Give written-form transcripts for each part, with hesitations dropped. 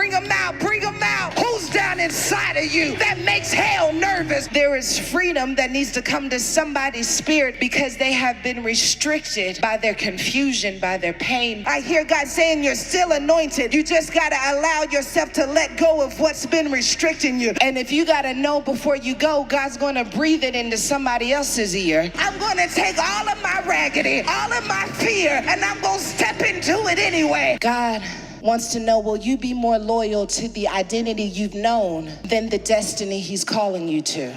Bring them out. Bring them out. Who's down inside of you that makes hell nervous? There is freedom that needs to come to somebody's spirit because they have been restricted by their confusion, by their pain. I hear God saying you're still anointed. You just got to allow yourself to let go of what's been restricting you. And if you got to know before you go, God's going to breathe it into somebody else's ear. I'm going to take all of my raggedy, all of my fear, and I'm going to step into it anyway. God wants to know, will you be more loyal to the identity you've known than the destiny he's calling you to?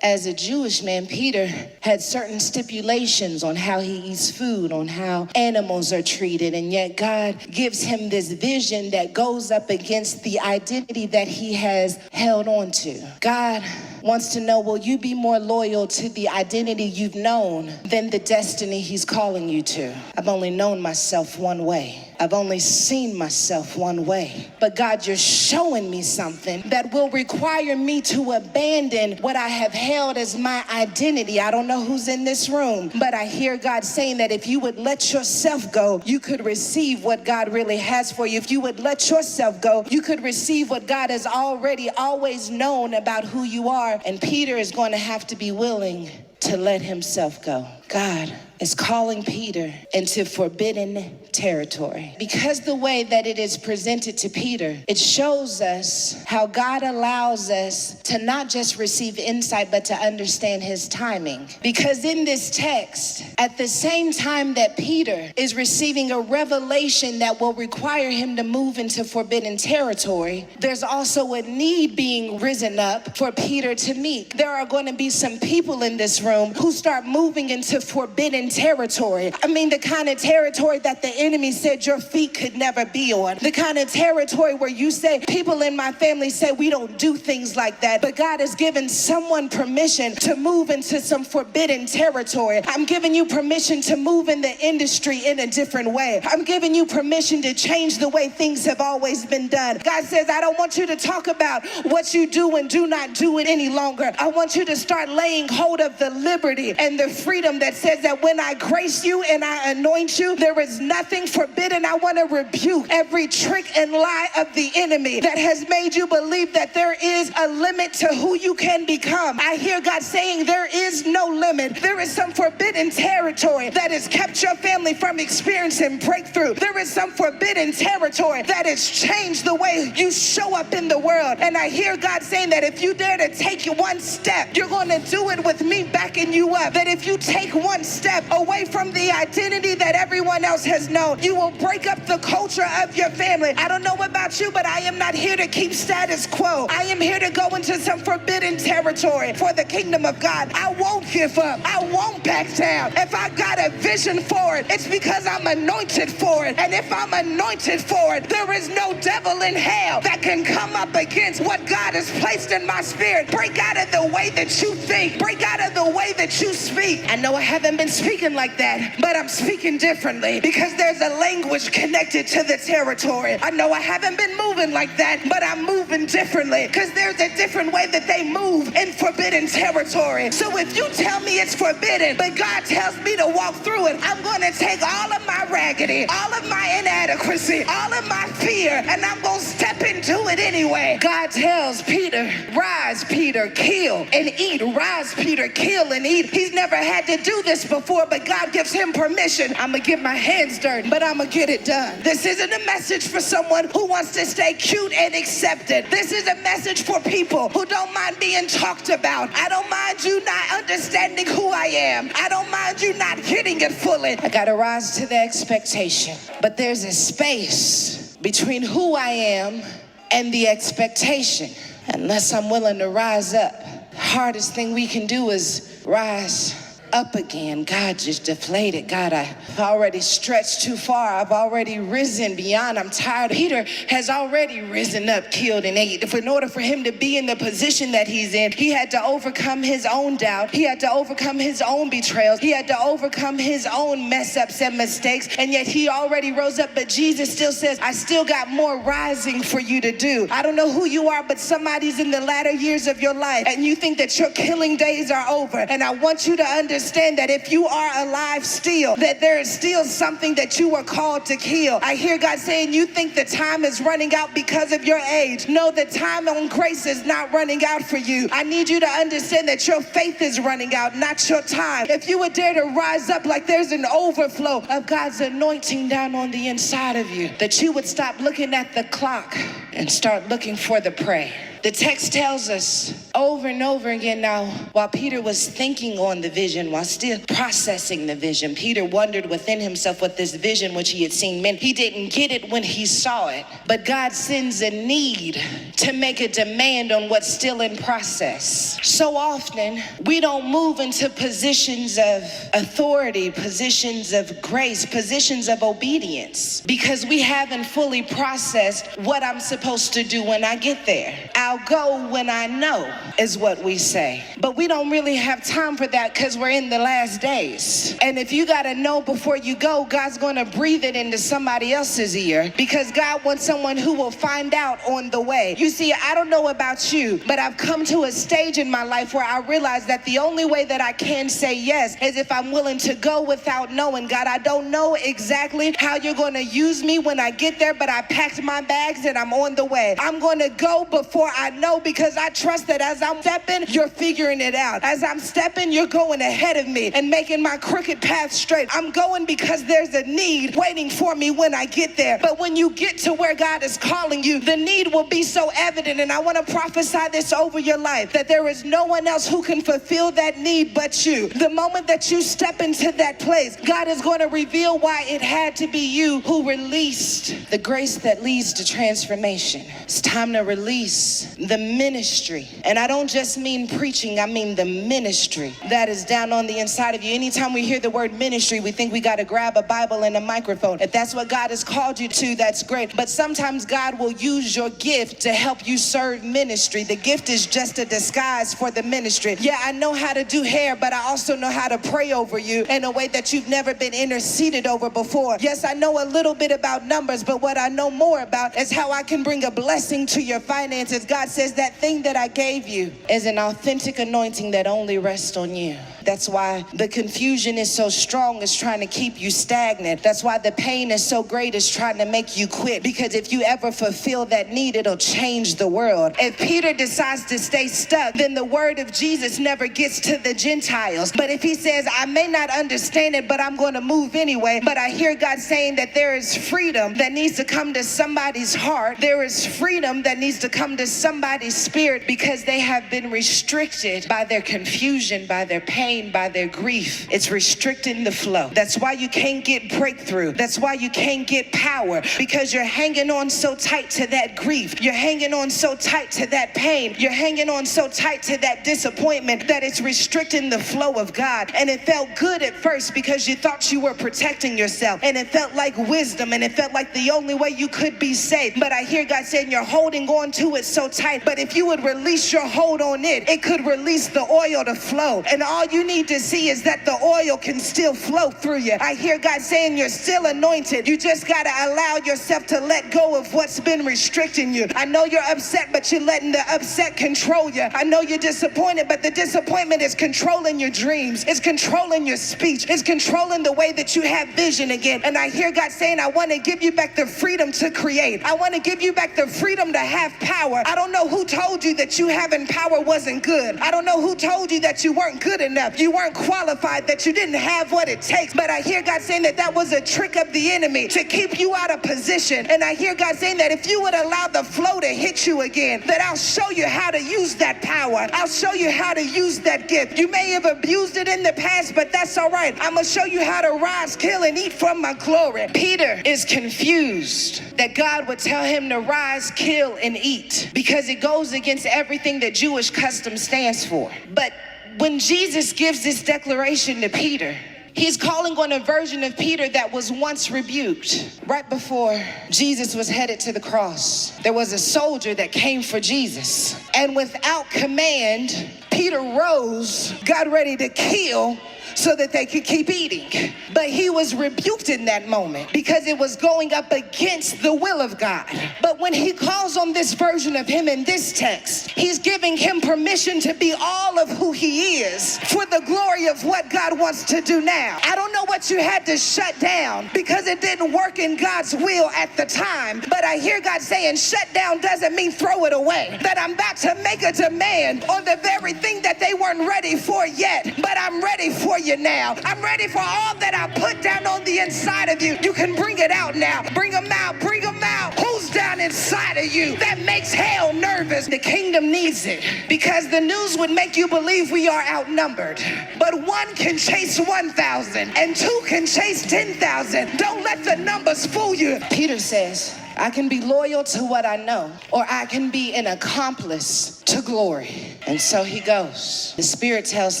As a Jewish man, Peter had certain stipulations on how he eats food, on how animals are treated, and yet God gives him this vision that goes up against the identity that he has held on to. God wants to know, will you be more loyal to the identity you've known than the destiny he's calling you to? I've only known myself one way. I've only seen myself one way. But God, you're showing me something that will require me to abandon what I have held as my identity. I don't know who's in this room, but I hear God saying that if you would let yourself go, you could receive what God really has for you. If you would let yourself go, you could receive what God has already always known about who you are. And Peter is going to have to be willing to let himself go. God is calling Peter into forbidden territory. Because the way that it is presented to Peter, it shows us how God allows us to not just receive insight, but to understand his timing. Because in this text, at the same time that Peter is receiving a revelation that will require him to move into forbidden territory, there's also a need being risen up for Peter to meet. There are going to be some people in this room who start moving into forbidden territory. I mean, the kind of territory that the enemy said your feet could never be on. The kind of territory where you say, people in my family say we don't do things like that. But God has given someone permission to move into some forbidden territory. I'm giving you permission to move in the industry in a different way. I'm giving you permission to change the way things have always been done. God says, I don't want you to talk about what you do and do not do it any longer. I want you to start laying hold of the liberty and the freedom that says that when I grace you and I anoint you, there is nothing forbidden. I want to rebuke every trick and lie of the enemy that has made you believe that there is a limit to who you can become. I hear God saying there is no limit. There is some forbidden territory that has kept your family from experiencing breakthrough. There is some forbidden territory that has changed the way you show up in the world. And I hear God saying that if you dare to take one step, you're going to do it with me backing you up. That if you take one step away from the identity that everyone else has known, you will break up the culture of your family. I don't know about you, but I am not here to keep status quo. I am here to go into some forbidden territory for the kingdom of God. I won't give up. I won't back down. If I got a vision for it, it's because I'm anointed for it. And if I'm anointed for it, there is no devil in hell that can come up against what God has placed in my spirit. Break out of the way that you think. Break out of the way that you speak. I know I haven't been speaking like that, but I'm speaking differently because there's a language connected to the territory. I know I haven't been moving like that, but I'm moving differently because there's a different way that they move in forbidden territory. So if you tell me it's forbidden, but God tells me to walk through it, I'm going to take all of my raggedy, all of my inadequacy, all of my fear, and I'm going to step into it anyway. God tells Peter, rise, Peter, kill and eat. Rise, Peter, kill and eat. He's never had to do this before, but God gives him permission. I'm going to get my hands dirty, but I'm going to get it done. This isn't a message for someone who wants to stay cute and accepted. This is a message for people who don't mind being talked about. I don't mind you not understanding who I am. I don't mind you not getting it fully. I got to rise to the expectation. But there's a space between who I am and the expectation. Unless I'm willing to rise up, hardest thing we can do is rise up again. God just deflated. God, I've already stretched too far. I've already risen beyond. I'm tired. Peter has already risen up, killed, and ate. In order for him to be in the position that he's in, he had to overcome his own doubt. He had to overcome his own betrayals. He had to overcome his own mess ups and mistakes. And yet he already rose up. But Jesus still says, I still got more rising for you to do. I don't know who you are, but somebody's in the latter years of your life and you think that your killing days are over. And I want you to understand understand that if you are alive still, that there is still something that you were called to kill. I hear God saying, you think the time is running out because of your age. No, the time on grace is not running out for you. I need you to understand that your faith is running out, not your time. If you would dare to rise up like there's an overflow of God's anointing down on the inside of you, that you would stop looking at the clock and start looking for the prey. The text tells us over and over again now, while Peter was thinking on the vision, while still processing the vision, Peter wondered within himself what this vision which he had seen meant. He didn't get it when he saw it, but God sends a need to make a demand on what's still in process. So often, we don't move into positions of authority, positions of grace, positions of obedience, because we haven't fully processed what I'm supposed to do when I get there. I'll go when I know, is what we say. But we don't really have time for that because we're in the last days. And if you got to know before you go, God's going to breathe it into somebody else's ear, because God wants someone who will find out on the way. You see, I don't know about you, but I've come to a stage in my life where I realize that the only way that I can say yes is if I'm willing to go without knowing. God, I don't know exactly how you're going to use me when I get there, but I packed my bags and I'm on the way. I'm going to go before I know, because I trust that as I'm stepping, you're figuring it out. As I'm stepping, you're going ahead of me and making my crooked path straight. I'm going because there's a need waiting for me when I get there. But when you get to where God is calling you, the need will be so evident. And I want to prophesy this over your life, that there is no one else who can fulfill that need but you. The moment that you step into that place, God is going to reveal why it had to be you who released the grace that leads to transformation. It's time to release the ministry. And I don't just mean preaching, I mean the ministry that is down on the inside of you. Anytime we hear the word ministry, we think we got to grab a Bible and a microphone. If that's what God has called you to, that's great. But sometimes God will use your gift to help you serve ministry. The gift is just a disguise for the ministry. Yeah, I know how to do hair, but I also know how to pray over you in a way that you've never been interceded over before. Yes, I know a little bit about numbers, but what I know more about is how I can bring a blessing to your finances. God says that thing that I gave you is an authentic anointing that only rests on you. That's why the confusion is so strong, it's trying to keep you stagnant. That's why the pain is so great, it's trying to make you quit. Because if you ever fulfill that need, it'll change the world. If Peter decides to stay stuck, then the word of Jesus never gets to the Gentiles. But if he says, I may not understand it, but I'm going to move anyway. But I hear God saying that there is freedom that needs to come to somebody's heart. There is freedom that needs to come to somebody's spirit, because they have been restricted by their confusion, by their pain, by their grief. It's restricting the flow. That's why you can't get breakthrough. That's why you can't get power, because you're hanging on so tight to that grief. You're hanging on so tight to that pain. You're hanging on so tight to that disappointment that it's restricting the flow of God. And it felt good at first because you thought you were protecting yourself, and it felt like wisdom, and it felt like the only way you could be safe. But I hear God saying you're holding on to it so tight. But if you would release your hold on it, it could release the oil to flow. And all you need to see is that the oil can still flow through you. I hear God saying you're still anointed. You just got to allow yourself to let go of what's been restricting you. I know you're upset, but you're letting the upset control you. I know you're disappointed, but the disappointment is controlling your dreams. It's controlling your speech. It's controlling the way that you have vision again. And I hear God saying, I want to give you back the freedom to create. I want to give you back the freedom to have power. I don't know who told you that you having power wasn't good. I don't know who told you that you weren't good enough. You weren't qualified, that you didn't have what it takes. But I hear God saying that that was a trick of the enemy to keep you out of position. And I hear God saying that if you would allow the flow to hit you again, that I'll show you how to use that power. I'll show you how to use that gift. You may have abused it in the past, but that's all right. I'm going to show you how to rise, kill, and eat from my glory. Peter is confused that God would tell him to rise, kill, and eat, because it goes against everything that Jewish custom stands for. But when Jesus gives this declaration to Peter, he's calling on a version of Peter that was once rebuked. Right before Jesus was headed to the cross, there was a soldier that came for Jesus. And without command, Peter rose, got ready to kill so that they could keep eating. But he was rebuked in that moment because it was going up against the will of God. But when he calls on this version of him in this text, he's giving him permission to be all of who he is for the glory of what God wants to do now. I don't know what you had to shut down because it didn't work in God's will at the time, but I hear God saying shut down doesn't mean throw it away. That I'm about to make a demand on the very thing that they weren't ready for yet, but I'm ready for you now. I'm ready for all that I put down on the inside of you. You can bring it out now. Bring them out. Bring them out. Who's down inside of you that makes hell nervous? The kingdom needs it because the news would make you believe we are outnumbered. But one can chase 1,000 and two can chase 10,000. Don't let the numbers fool you. Peter says, I can be loyal to what I know, or I can be an accomplice to glory. And so he goes. The Spirit tells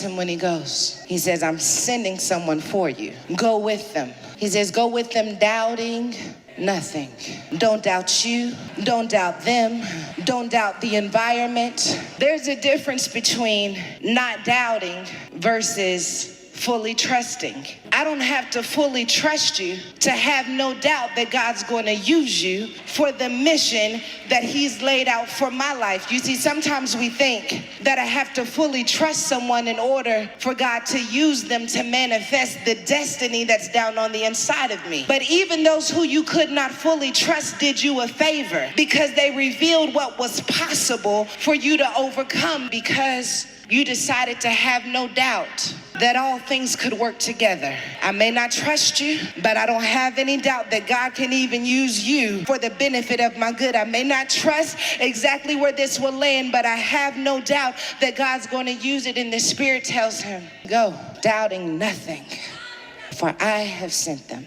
him when he goes, he says, I'm sending someone for you. Go with them. He says, go with them doubting nothing. Don't doubt you. Don't doubt them. Don't doubt the environment. There's a difference between not doubting versus fully trusting. I don't have to fully trust you to have no doubt that God's going to use you for the mission that he's laid out for my life. You see, sometimes we think that I have to fully trust someone in order for God to use them to manifest the destiny that's down on the inside of me. But even those who you could not fully trust did you a favor because they revealed what was possible for you to overcome because you decided to have no doubt that all things could work together. I may not trust you, but I don't have any doubt that God can even use you for the benefit of my good. I may not trust exactly where this will land, but I have no doubt that God's going to use it. And the Spirit tells him, go, doubting nothing, for I have sent them.